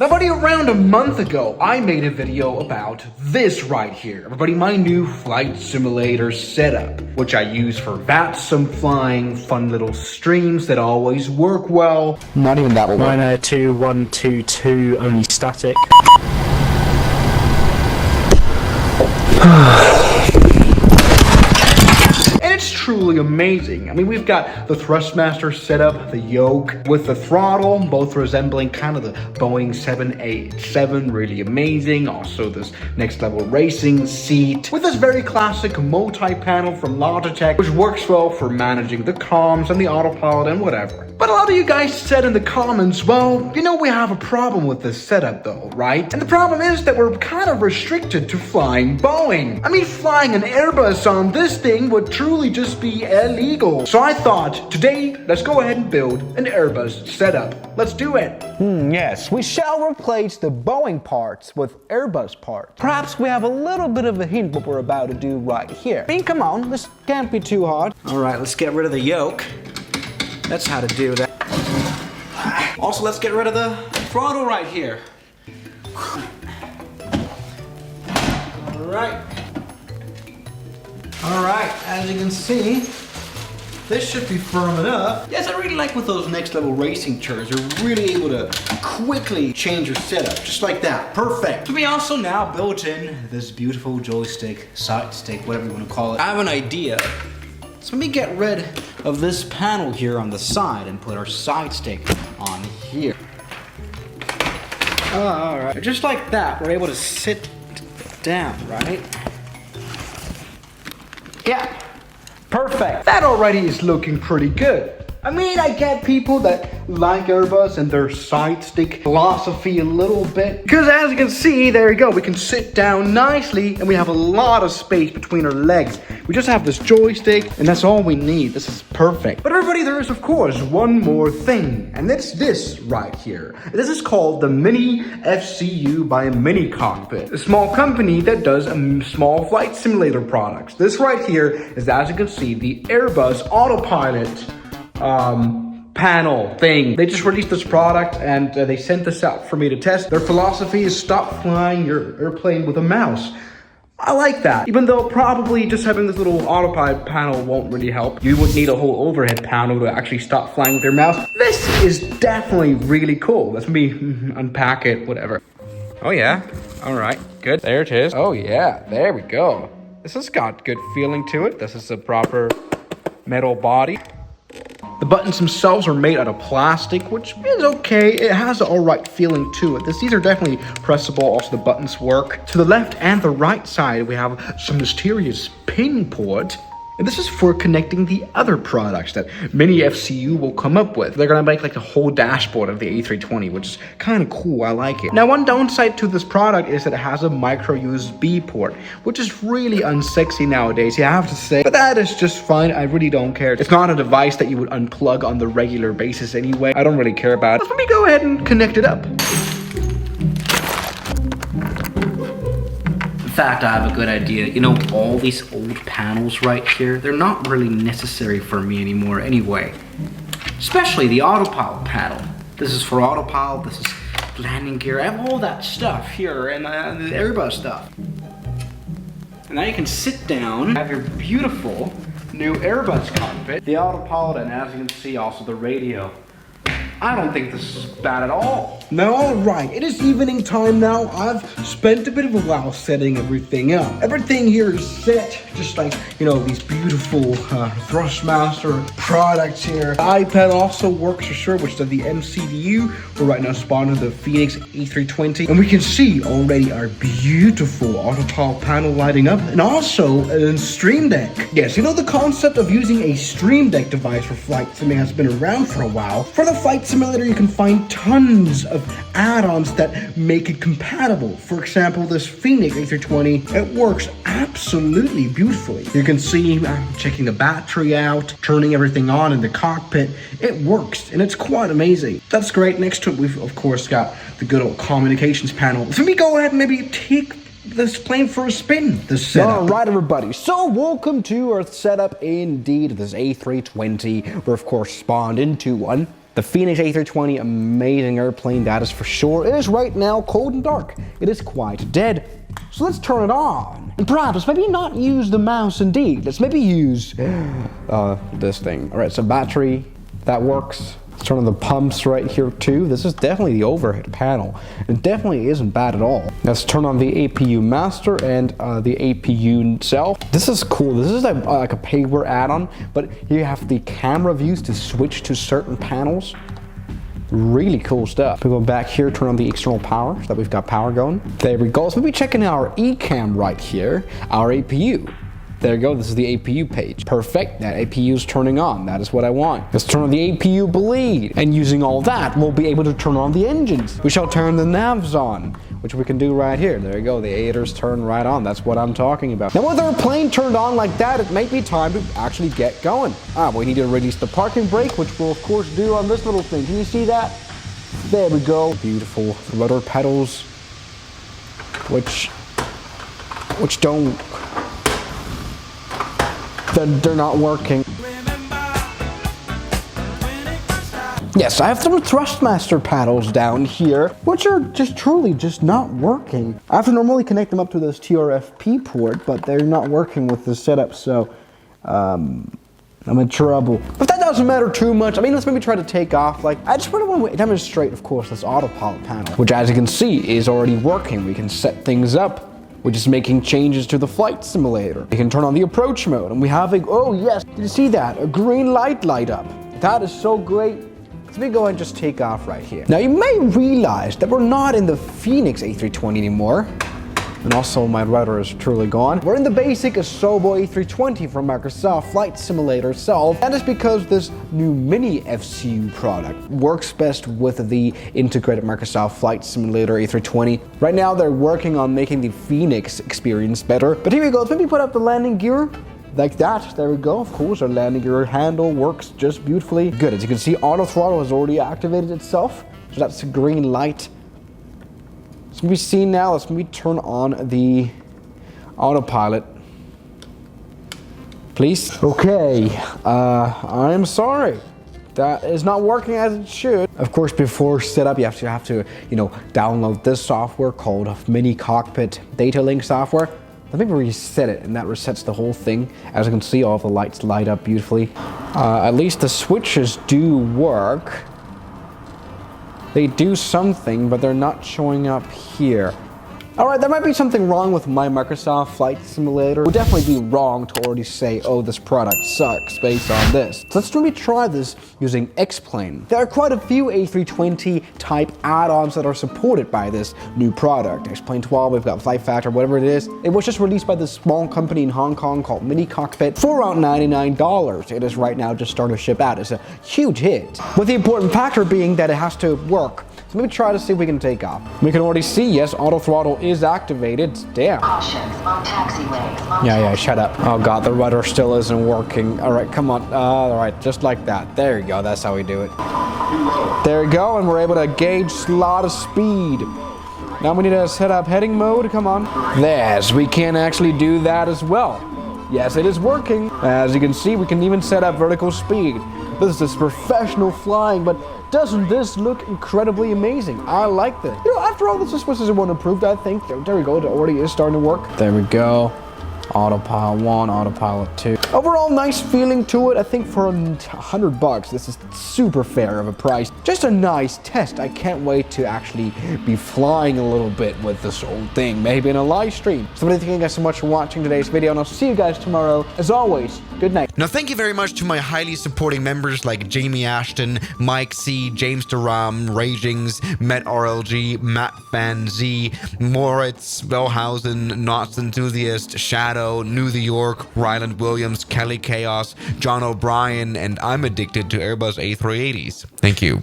Now, buddy, around a month ago, I made a video about this right here. Everybody, my new flight simulator setup, which I use for some flying, fun little streams that always work well. Not even that will work. 902122, only static. It's truly amazing. I mean, we've got the Thrustmaster setup, the yoke with the throttle, both resembling kind of the Boeing 787, really amazing. Also, this next level racing seat with this very classic multi-panel from Logitech, which works well for managing the comms and the autopilot and whatever. But a lot of you guys said in the comments, well, you know, we have a problem with this setup though, right? And the problem is that we're kind of restricted to flying Boeing. I mean, flying an Airbus on this thing would truly just be illegal. So I thought, today, let's go ahead and build an Airbus setup. Let's do it. Yes, we shall replace the Boeing parts with Airbus parts. Perhaps we have a little bit of a hint what we're about to do right here. I mean, come on, this can't be too hard. All right, let's get rid of the yoke. That's how to do that. Also, let's get rid of the throttle right here. All right, as you can see, this should be firm enough. Yes, I really like with those next level racing chairs. You're really able to quickly change your setup, just like that. Perfect. We also now built in this beautiful joystick, side stick, whatever you want to call it. I have an idea. So let me get rid of this panel here on the side and put our side stick on here. All right, just like that, we're able to sit down, right? Yeah, perfect. That already is looking pretty good. I mean, I get people that like Airbus and their side stick philosophy a little bit. Because as you can see, there you go, we can sit down nicely and we have a lot of space between our legs. We just have this joystick and that's all we need. This is perfect. But everybody, there is of course one more thing, and it's this right here. This is called the miniFCU by Cockpit, a small company that does small flight simulator products. This right here is, as you can see, the Airbus autopilot panel thing. They just released this product and they sent this out for me to test. Their philosophy is stop flying your airplane with a mouse. I like that. Even though probably just having this little autopilot panel won't really help. You would need a whole overhead panel to actually stop flying with your mouse. This is definitely really cool. Let's me unpack it, whatever. Oh yeah, all right, good. There it is. Oh yeah, there we go. This has got good feeling to it. This is a proper metal body. The buttons themselves are made out of plastic, which is okay. It has an alright feeling to it. These are definitely pressable. Also, the buttons work. To the left and the right side, we have some mysterious pin port. And this is for connecting the other products that miniFCU will come up with. They're gonna make like a whole dashboard of the A320, which is kind of cool. I like it. Now, one downside to this product is that it has a micro USB port, which is really unsexy nowadays, you have to say. But that is just fine. I really don't care. It's not a device that you would unplug on the regular basis anyway. I don't really care about it. Let me go ahead and connect it up. In fact, I have a good idea. You know, all these old panels right here, they're not really necessary for me anymore anyway. Especially the autopilot panel. This is for autopilot, this is landing gear. I have all that stuff here and the Airbus stuff. And now you can sit down, have your beautiful new Airbus cockpit, the autopilot, and as you can see, also the radio. I don't think this is bad at all. Now, alright, it is evening time now. I've spent a bit of a while setting everything up. Everything here is set, just like, you know, these beautiful Thrustmaster products here. The iPad also works for sure, which is the MCU. We're right now spawning the Phoenix A320. And we can see already our beautiful autopilot panel lighting up. And also a Stream Deck. Yes, you know, the concept of using a Stream Deck device for flight simulator has been around for a while. For the flight simulator, you can find tons of add-ons that make it compatible. For example, this Phoenix A320, it works absolutely beautifully. You can see I'm checking the battery out, turning everything on in the cockpit. It works, and it's quite amazing. That's great. Next to it, we've of course got the good old communications panel. So let me go ahead and maybe take this plane for a spin, this setup. Alright everybody, so welcome to our setup indeed. This A320, we're of course spawned into one. The Phoenix A320, amazing airplane, that is for sure. It is right now cold and dark. It is quite dead. So let's turn it on. And perhaps let's maybe not use the mouse indeed. Let's maybe use this thing. All right, so battery, that works. Let's turn on the pumps right here too. This is definitely the overhead panel. It definitely isn't bad at all. Let's turn on the APU master and the APU itself. This is cool. This is like a payware add-on, but you have the camera views to switch to certain panels. Really cool stuff. We go back here, turn on the external power so that we've got power going. There we go. So we'll be checking our eCam right here, our APU. There you go, this is the APU page. Perfect, that APU is turning on. That is what I want. Let's turn on the APU bleed. And using all that, we'll be able to turn on the engines. We shall turn the navs on, which we can do right here. There you go, the aiders turn right on. That's what I'm talking about. Now with our plane turned on like that, it may be time to actually get going. We need to release the parking brake, which we'll of course do on this little thing. Can you see that? There we go. Beautiful rudder pedals, which don't, they're not working. Yes, I have some Thrustmaster paddles down here, which are just truly just not working. I have to normally connect them up to this TRFP port, but they're not working with the setup, so I'm in trouble. But that doesn't matter too much. I mean, let's maybe try to take off. Like, I just want to demonstrate, of course, this autopilot panel, which as you can see is already working. We can set things up. We're just making changes to the flight simulator. We can turn on the approach mode, and we have a, oh yes, did you see that? A green light up. That is so great. Let me go ahead and just take off right here. Now you may realize that we're not in the Phoenix A320 anymore. And also my rudder is truly gone. We're in the basic Asobo A320 from Microsoft Flight Simulator itself. That is because this new miniFCU product works best with the integrated Microsoft Flight Simulator A320. Right now they're working on making the Phoenix experience better. But here we go, let's maybe put up the landing gear. Like that, there we go. Of course, our landing gear handle works just beautifully. Good, as you can see, auto throttle has already activated itself. So that's a green light. Let's maybe see now, let's maybe turn on the autopilot. Please. Okay, I'm sorry. That is not working as it should. Of course, before setup, you have to, download this software called Cockpit Data Link software. Let me reset it, and that resets the whole thing. As you can see, all the lights light up beautifully. At least the switches do work. They do something, but they're not showing up here. Alright, there might be something wrong with my Microsoft Flight Simulator. It would definitely be wrong to already say, oh, this product sucks based on this. So let's maybe try this using X-Plane. There are quite a few A320 type add-ons that are supported by this new product. X-Plane 12, we've got Flight Factor, whatever it is. It was just released by this small company in Hong Kong called Cockpit for around $99. It is right now just starting to ship out. It's a huge hit. With the important factor being that it has to work. So maybe try to see if we can take off. We can already see, yes, auto throttle is activated. Damn. Cautions on taxiways. Yeah, shut up. Oh god, the rudder still isn't working. All right, come on. All right, just like that. There you go, that's how we do it. There we go, and we're able to gauge a lot of speed. Now we need to set up heading mode, come on. Yes, we can actually do that as well. Yes, it is working. As you can see, we can even set up vertical speed. This is professional flying, but doesn't this look incredibly amazing? I like this. After all, this is supposed to be improved, I think. There we go, it already is starting to work. There we go. Autopilot 1, Autopilot 2. Overall, nice feeling to it. I think for $100, this is super fair of a price. Just a nice test. I can't wait to actually be flying a little bit with this whole thing, maybe in a live stream. So thank you guys so much for watching today's video, and I'll see you guys tomorrow. As always, good night. Now, thank you very much to my highly supporting members like Jamie Ashton, Mike C, James Deram, Ragings, Met RLG, Matt Fan Z, Moritz, Bellhausen, Knots Enthusiast, Shadow, New York, Ryland Williams, Kelly Chaos, John O'Brien, and I'm addicted to Airbus A380s. Thank you.